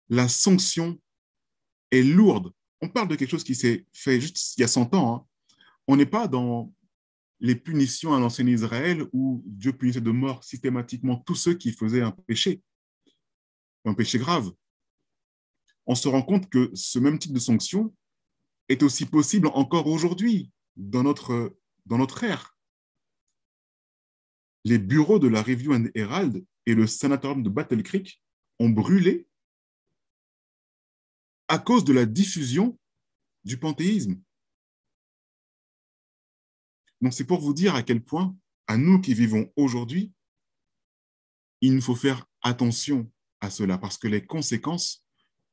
la sanction est lourde. On parle de quelque chose qui s'est fait juste il y a 100 ans. Hein. On n'est pas dans les punitions à l'ancien Israël où Dieu punissait de mort systématiquement tous ceux qui faisaient un péché grave. On se rend compte que ce même type de sanction est aussi possible encore aujourd'hui dans notre ère. Les bureaux de la Review and Herald et le sanatorium de Battle Creek ont brûlé à cause de la diffusion du panthéisme. Donc, c'est pour vous dire à quel point, à nous qui vivons aujourd'hui, il nous faut faire attention à cela, parce que les conséquences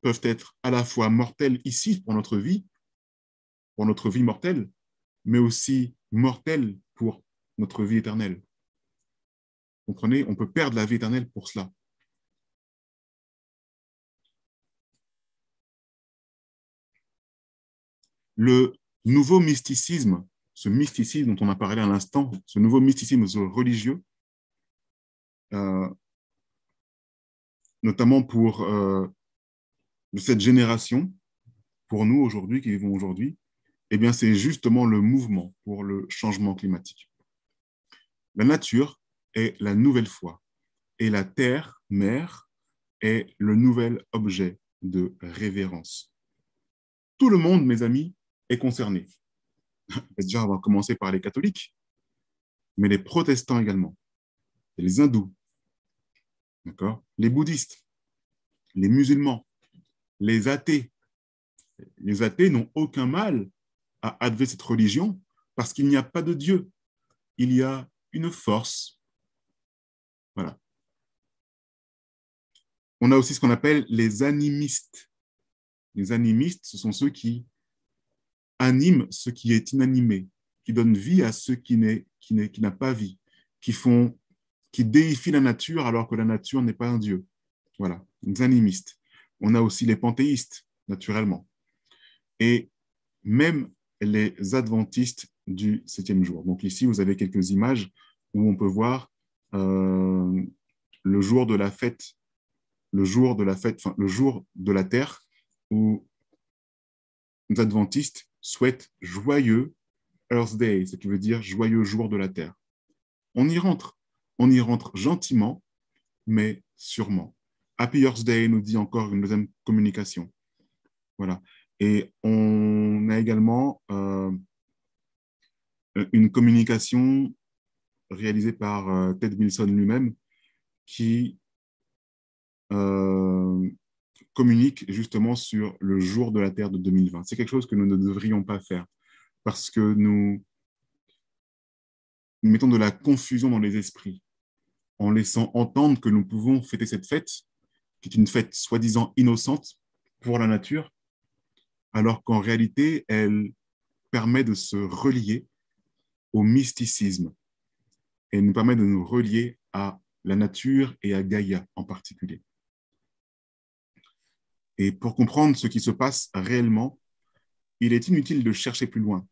peuvent être à la fois mortelles ici pour notre vie mortelle, mais aussi mortelles pour notre vie éternelle. Vous comprenez? On peut perdre la vie éternelle pour cela. Le nouveau mysticisme, ce mysticisme dont on a parlé à l'instant, ce nouveau mysticisme religieux, notamment pour cette génération, pour nous aujourd'hui, qui vivons aujourd'hui, eh bien, c'est justement le mouvement pour le changement climatique. La nature est la nouvelle foi et la terre, mère, est le nouvel objet de révérence. Tout le monde, mes amis, est concerné. Déjà, on va commencer par les catholiques, mais les protestants également, et les hindous, d'accord, les bouddhistes, les musulmans, les athées. Les athées n'ont aucun mal à adhérer cette religion parce qu'il n'y a pas de Dieu. Il y a une force. Voilà. On a aussi ce qu'on appelle les animistes. Les animistes, ce sont ceux qui animent ce qui est inanimé. qui donnent vie à ceux qui n'a pas vie, qui déifient la nature alors que la nature n'est pas un dieu. Voilà, les animistes. On a aussi les panthéistes, naturellement. Et même les adventistes du 7e jour. Donc ici, vous avez quelques images où on peut voir le jour de la fête, le jour de la terre, où les adventistes souhaitent joyeux Earth Day, ce qui veut dire joyeux jour de la terre. On y rentre gentiment, mais sûrement. Happy Earth Day nous dit encore une deuxième communication. Voilà. Et on a également une communication réalisée par Ted Wilson lui-même qui communique justement sur le jour de la Terre de 2020. C'est quelque chose que nous ne devrions pas faire parce que nous mettons de la confusion dans les esprits en laissant entendre que nous pouvons fêter cette fête, qui est une fête soi-disant innocente pour la nature, alors qu'en réalité, elle permet de se relier au mysticisme et nous permet de nous relier à la nature et à Gaïa en particulier. Et pour comprendre ce qui se passe réellement, il est inutile de chercher plus loin.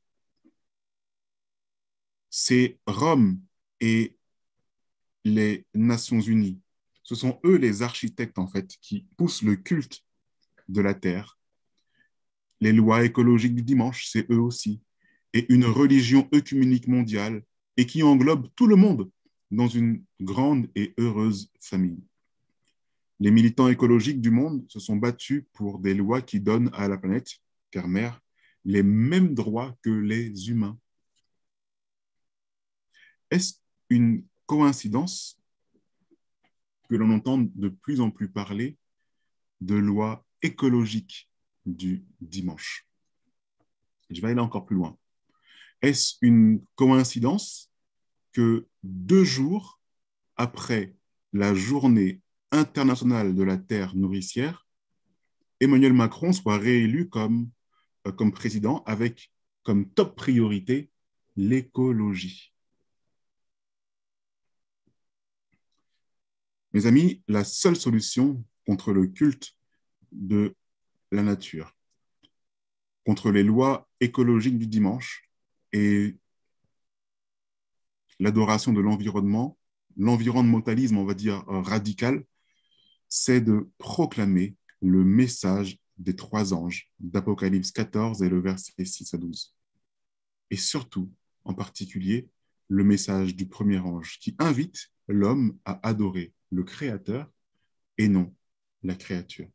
C'est Rome et les Nations Unies. Ce sont eux les architectes, en fait, qui poussent le culte de la Terre. Les lois écologiques du dimanche, c'est eux aussi. Et une religion œcuménique mondiale et qui englobe tout le monde dans une grande et heureuse famille. Les militants écologiques du monde se sont battus pour des lois qui donnent à la planète, Terre-Mère, les mêmes droits que les humains. Est-ce une coïncidence que l'on entende de plus en plus parler de lois écologiques du dimanche? Je vais aller encore plus loin. Est-ce une coïncidence que 2 jours après la journée internationale de la Terre nourricière, Emmanuel Macron soit réélu comme président avec comme top priorité l'écologie? Mes amis, la seule solution contre le culte de la nature, contre les lois écologiques du dimanche et l'adoration de l'environnement, l'environnementalisme, on va dire, radical, c'est de proclamer le message des 3 anges d'Apocalypse 14 et le verset 6 à 12. Et surtout, en particulier, le message du premier ange qui invite l'homme à adorer le Créateur et non la créature.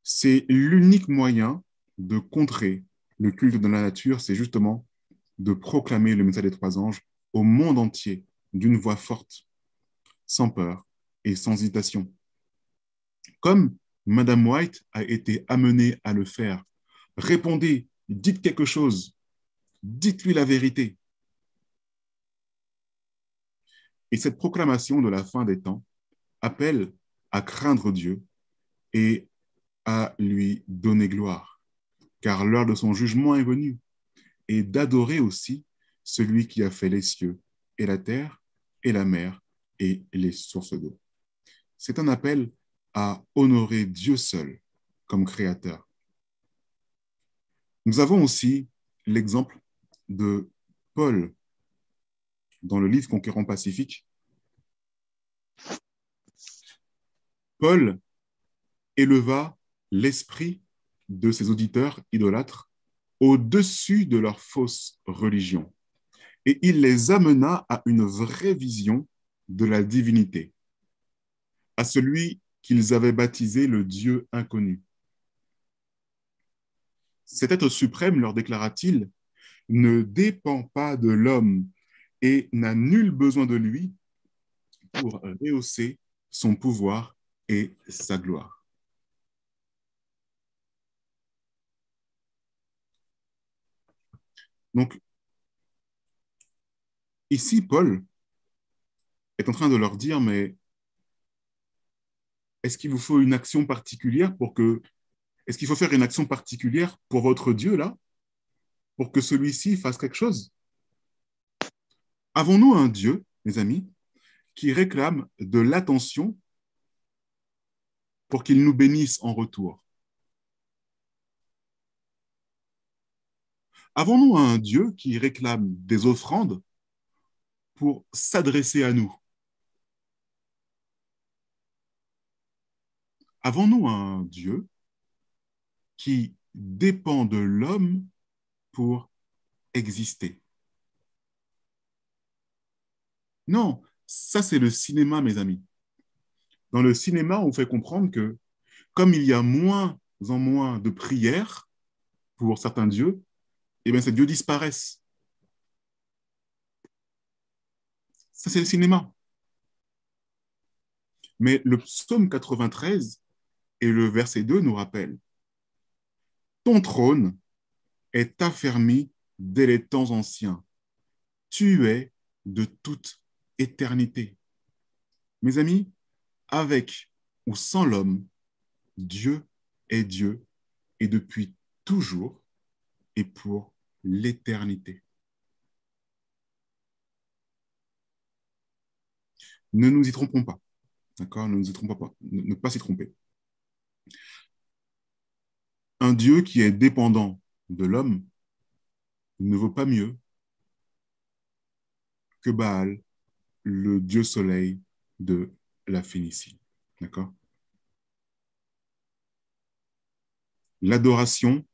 C'est l'unique moyen de contrer le culte de la nature, c'est justement de proclamer le message des 3 anges au monde entier d'une voix forte, sans peur et sans hésitation. Comme Madame White a été amenée à le faire. Répondez, dites quelque chose, dites-lui la vérité. Et cette proclamation de la fin des temps appelle à craindre Dieu et à lui donner gloire, car l'heure de son jugement est venue, et d'adorer aussi celui qui a fait les cieux et la terre et la mer et les sources d'eau. C'est un appel à honorer Dieu seul comme créateur. Nous avons aussi l'exemple de Paul dans le livre Conquérant Pacifique. Paul éleva l'esprit de ses auditeurs idolâtres au-dessus de leur fausse religion et il les amena à une vraie vision de la divinité, à celui qu'ils avaient baptisé le Dieu inconnu. Cet être suprême, leur déclara-t-il, ne dépend pas de l'homme et n'a nul besoin de lui pour rehausser son pouvoir et sa gloire. Donc, ici, Paul est en train de leur dire, mais est-ce qu'il vous faut une action particulière est-ce qu'il faut faire une action particulière pour votre Dieu, là? pour que celui-ci fasse quelque chose? Avons-nous un Dieu, mes amis, qui réclame de l'attention pour qu'il nous bénisse en retour? Avons-nous un Dieu qui réclame des offrandes pour s'adresser à nous? Avons-nous un Dieu qui dépend de l'homme pour exister? Non, ça c'est le cinéma, mes amis. Dans le cinéma, on fait comprendre que comme il y a moins en moins de prières pour certains dieux, eh bien ces dieux disparaissent. Ça c'est le cinéma. Mais le psaume 93 et le verset 2 nous rappellent: ton trône est affermi dès les temps anciens. Tu es de toute éternité. Mes amis, avec ou sans l'homme, Dieu est Dieu et depuis toujours et pour l'éternité. Ne nous y trompons pas, d'accord? Ne nous y trompons pas, ne pas s'y tromper. Un Dieu qui est dépendant de l'homme ne vaut pas mieux que Baal, le dieu soleil de la Phénicie. D'accord? L'adoration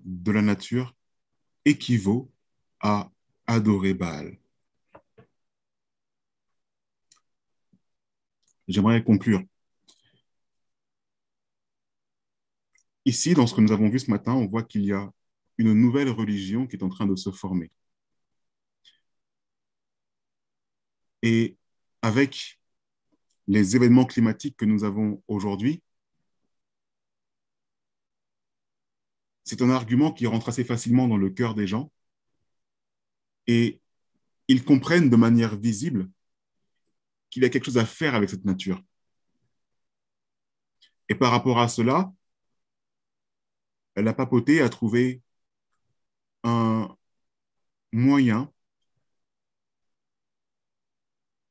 de la nature équivaut à adorer Baal. J'aimerais conclure. Ici, dans ce que nous avons vu ce matin, on voit qu'il y a une nouvelle religion qui est en train de se former. Et avec les événements climatiques que nous avons aujourd'hui, c'est un argument qui rentre assez facilement dans le cœur des gens et ils comprennent de manière visible qu'il y a quelque chose à faire avec cette nature. Et par rapport à cela, la papauté a trouvé un moyen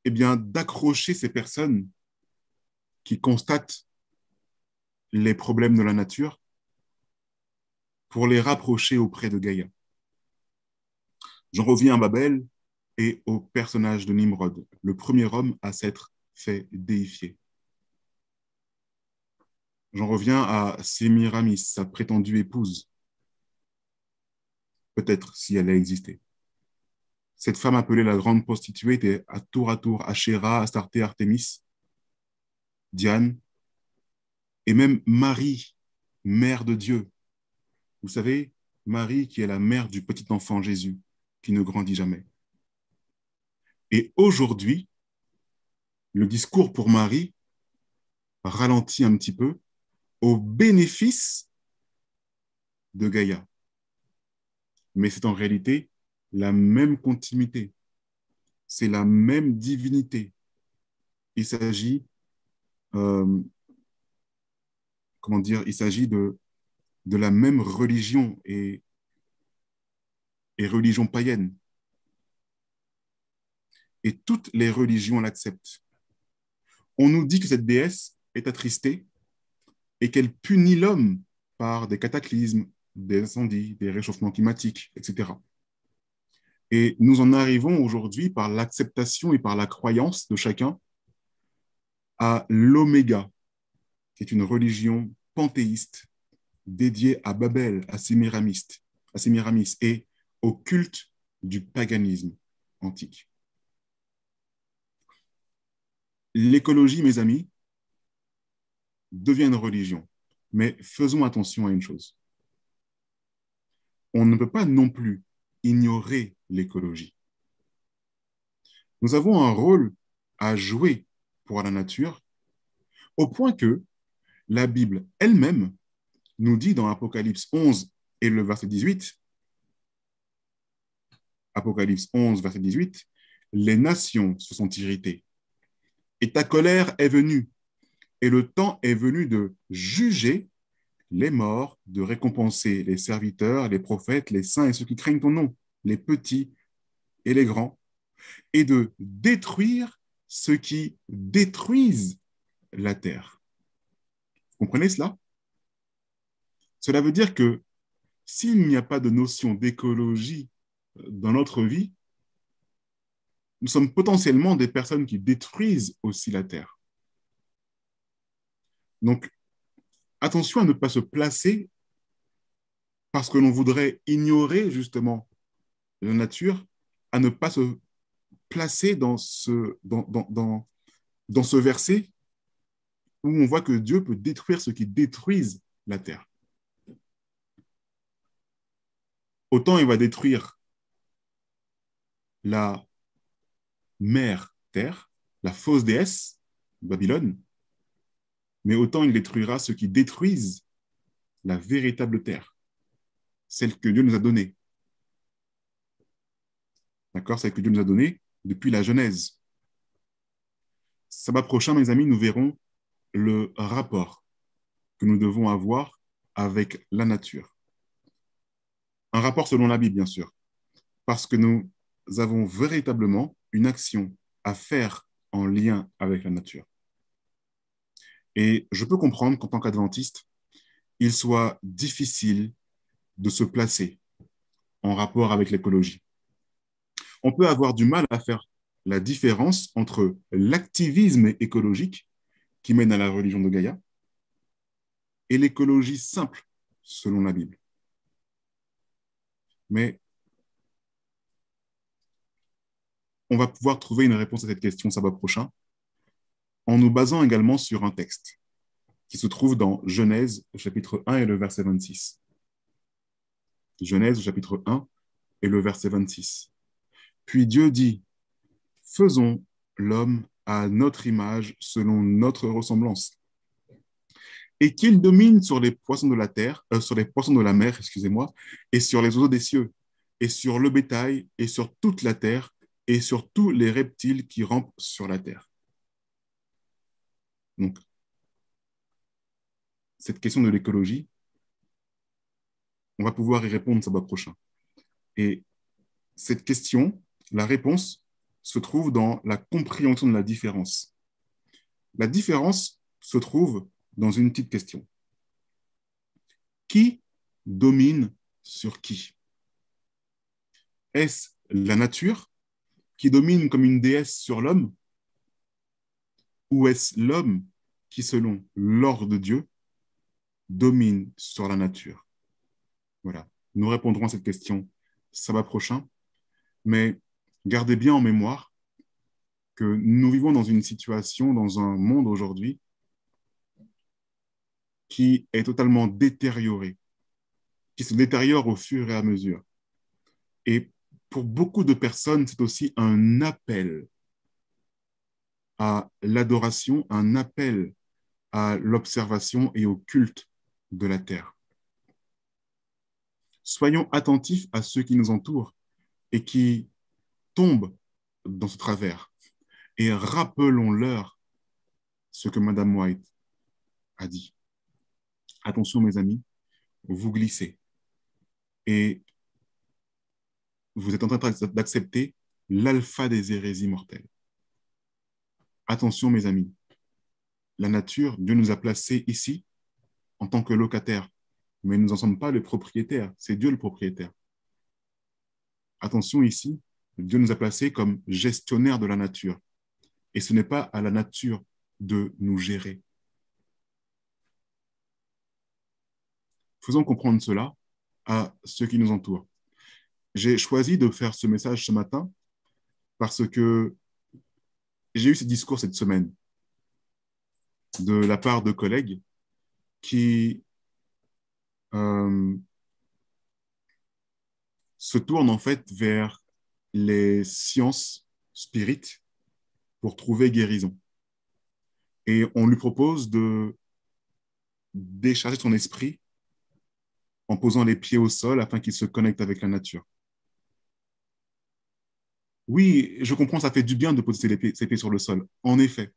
d'accrocher ces personnes qui constatent les problèmes de la nature pour les rapprocher auprès de Gaïa. J'en reviens à Babel et au personnage de Nimrod, le premier homme à s'être fait déifier. J'en reviens à Sémiramis, sa prétendue épouse, peut-être si elle a existé. Cette femme appelée la grande prostituée était à tour Ashéra, Astarté, Artémis, Diane, et même Marie, mère de Dieu. Vous savez, Marie qui est la mère du petit enfant Jésus, qui ne grandit jamais. Et aujourd'hui, le discours pour Marie ralentit un petit peu au bénéfice de Gaïa. Mais c'est en réalité la même continuité, c'est la même divinité. Il s'agit, il s'agit de la même religion et religion païenne. Et toutes les religions l'acceptent. On nous dit que cette déesse est attristée et qu'elle punit l'homme par des cataclysmes, des incendies, des réchauffements climatiques, etc. Et nous en arrivons aujourd'hui par l'acceptation et par la croyance de chacun à l'Oméga, qui est une religion panthéiste dédiée à Babel, à Sémiramis et au culte du paganisme antique. L'écologie, mes amis, devient une religion. Mais faisons attention à une chose. On ne peut pas non plus ignorer l'écologie. Nous avons un rôle à jouer pour la nature, au point que la Bible elle-même nous dit dans Apocalypse 11 et le verset 18, Apocalypse 11, verset 18, les nations se sont irritées et ta colère est venue et le temps est venu de juger les morts, de récompenser les serviteurs, les prophètes, les saints et ceux qui craignent ton nom, les petits et les grands, et de détruire ceux qui détruisent la terre. Vous comprenez cela? Cela veut dire que s'il n'y a pas de notion d'écologie dans notre vie, nous sommes potentiellement des personnes qui détruisent aussi la terre. Donc, attention à ne pas se placer parce que l'on voudrait ignorer justement la nature, à ne pas se placer dans ce verset où on voit que Dieu peut détruire ceux qui détruisent la terre. Autant il va détruire la mère terre, la fausse déesse, Babylone, mais autant il détruira ceux qui détruisent la véritable terre, celle que Dieu nous a donnée. D'accord? Celle que Dieu nous a donnée depuis la Genèse. Sabbat prochain, mes amis, nous verrons le rapport que nous devons avoir avec la nature. Un rapport selon la Bible, bien sûr, parce que nous avons véritablement une action à faire en lien avec la nature. Et je peux comprendre qu'en tant qu'adventiste, il soit difficile de se placer en rapport avec l'écologie. On peut avoir du mal à faire la différence entre l'activisme écologique qui mène à la religion de Gaïa et l'écologie simple selon la Bible. Mais on va pouvoir trouver une réponse à cette question sabbat prochain en nous basant également sur un texte qui se trouve dans Genèse, chapitre 1 et le verset 26. Genèse, chapitre 1 et le verset 26. Puis Dieu dit, faisons l'homme à notre image selon notre ressemblance, et qu'il domine sur les poissons de la terre, sur les poissons de la mer, excusez-moi, et sur les oiseaux des cieux, et sur le bétail, et sur toute la terre, et sur tous les reptiles qui rampent sur la terre. Donc, cette question de l'écologie, on va pouvoir y répondre sabbat prochain. Et cette question, la réponse se trouve dans la compréhension de la différence. La différence se trouve dans une petite question. Qui domine sur qui? Est-ce la nature qui domine comme une déesse sur l'homme? Ou est-ce l'homme qui, selon l'ordre de Dieu, domine sur la nature? Voilà. Nous répondrons à cette question sabbat prochain, mais gardez bien en mémoire que nous vivons dans une situation, dans un monde aujourd'hui qui est totalement détérioré, qui se détériore au fur et à mesure. Et pour beaucoup de personnes, c'est aussi un appel à l'adoration, un appel à l'observation et au culte de la terre. Soyons attentifs à ceux qui nous entourent et qui tombent dans ce travers et rappelons-leur ce que Madame White a dit. Attention, mes amis, vous glissez et vous êtes en train d'accepter l'alpha des hérésies mortelles. Attention, mes amis, la nature, Dieu nous a placés ici en tant que locataires, mais nous n'en sommes pas les propriétaires, c'est Dieu le propriétaire. Attention ici, Dieu nous a placés comme gestionnaires de la nature, et ce n'est pas à la nature de nous gérer. Faisons comprendre cela à ceux qui nous entourent. J'ai choisi de faire ce message ce matin parce que j'ai eu ce discours cette semaine de la part de collègues qui se tournent en fait vers les sciences spirites pour trouver guérison. Et on lui propose de décharger son esprit en posant les pieds au sol afin qu'il se connecte avec la nature. Oui, je comprends, ça fait du bien de poser ses pieds sur le sol, en effet.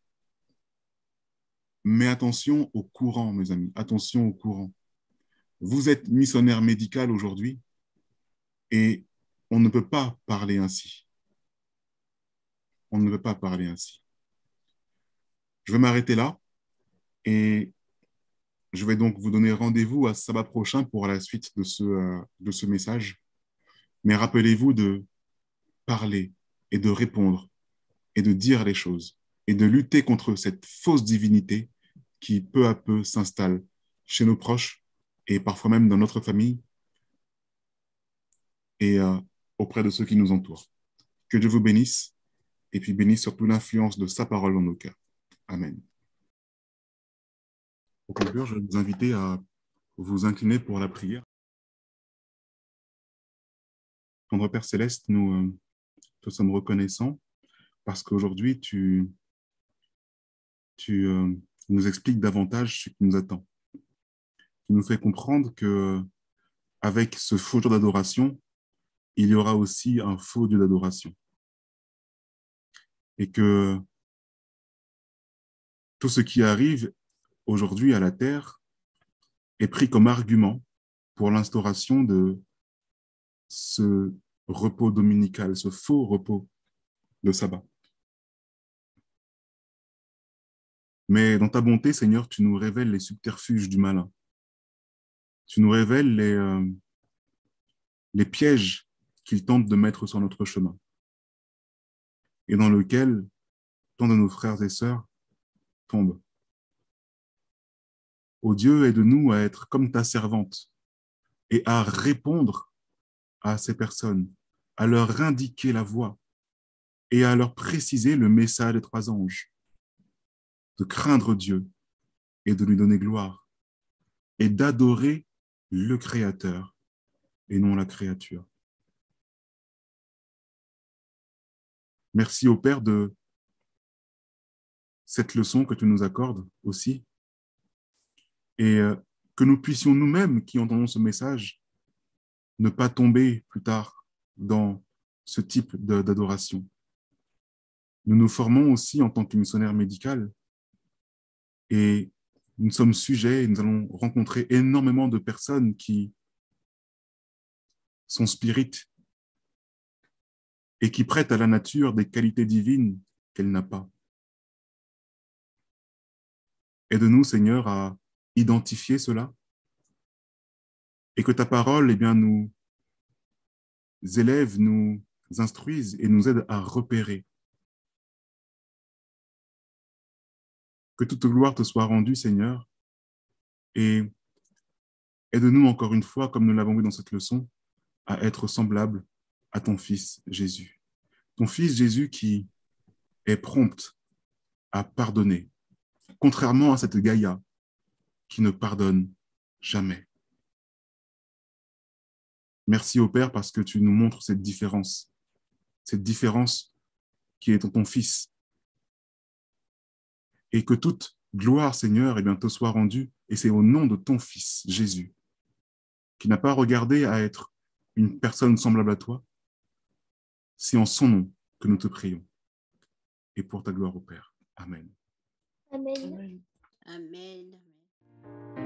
Mais attention au courant, mes amis, attention au courant. vous êtes missionnaire médical aujourd'hui et on ne peut pas parler ainsi. On ne peut pas parler ainsi. Je vais m'arrêter là et je vais donc vous donner rendez-vous à sabbat prochain pour la suite de ce message. Mais rappelez-vous de parler et de répondre et de dire les choses et de lutter contre cette fausse divinité qui peu à peu s'installe chez nos proches et parfois même dans notre famille et auprès de ceux qui nous entourent. Que Dieu vous bénisse et puis bénisse surtout l'influence de sa parole dans nos cœurs. Amen. Pour conclure, je vais vous inviter à vous incliner pour la prière. Tendre Père Céleste, nous te sommes reconnaissants parce qu'aujourd'hui, tu nous expliques davantage ce qui nous attend. Tu nous fais comprendre que avec ce faux Dieu d'adoration, il y aura aussi un faux Dieu d'adoration. Et que tout ce qui arrive aujourd'hui à la terre est pris comme argument pour l'instauration de ce repos dominical, ce faux repos de sabbat. Mais dans ta bonté, Seigneur, tu nous révèles les subterfuges du malin. Tu nous révèles les pièges qu'il tente de mettre sur notre chemin et dans lequel tant de nos frères et sœurs tombent. Ô Dieu, aide-nous à être comme ta servante et à répondre à ces personnes, à leur indiquer la voie et à leur préciser le message des trois anges, de craindre Dieu et de lui donner gloire et d'adorer le Créateur et non la créature. Merci au Père de cette leçon que tu nous accordes aussi et que nous puissions nous-mêmes qui entendons ce message ne pas tomber plus tard dans ce type d'adoration. Nous nous formons aussi en tant que missionnaire médical et nous sommes sujets et nous allons rencontrer énormément de personnes qui sont spirites et qui prêtent à la nature des qualités divines qu'elle n'a pas. Aide-nous, Seigneur, à identifier cela et que ta parole, eh bien, nous élève, nous instruise et nous aide à repérer. Que toute gloire te soit rendue, Seigneur, et aide-nous encore une fois, comme nous l'avons vu dans cette leçon, à être semblable à ton Fils Jésus. Ton Fils Jésus qui est prompt à pardonner, contrairement à cette Gaïa qui ne pardonne jamais. Merci au Père parce que tu nous montres cette différence qui est en ton Fils. Et que toute gloire, Seigneur, eh bien, te soit rendue, et c'est au nom de ton Fils, Jésus, qui n'a pas regardé à être une personne semblable à toi, c'est en son nom que nous te prions. Et pour ta gloire au Père. Amen.
Amen. Amen. Amen.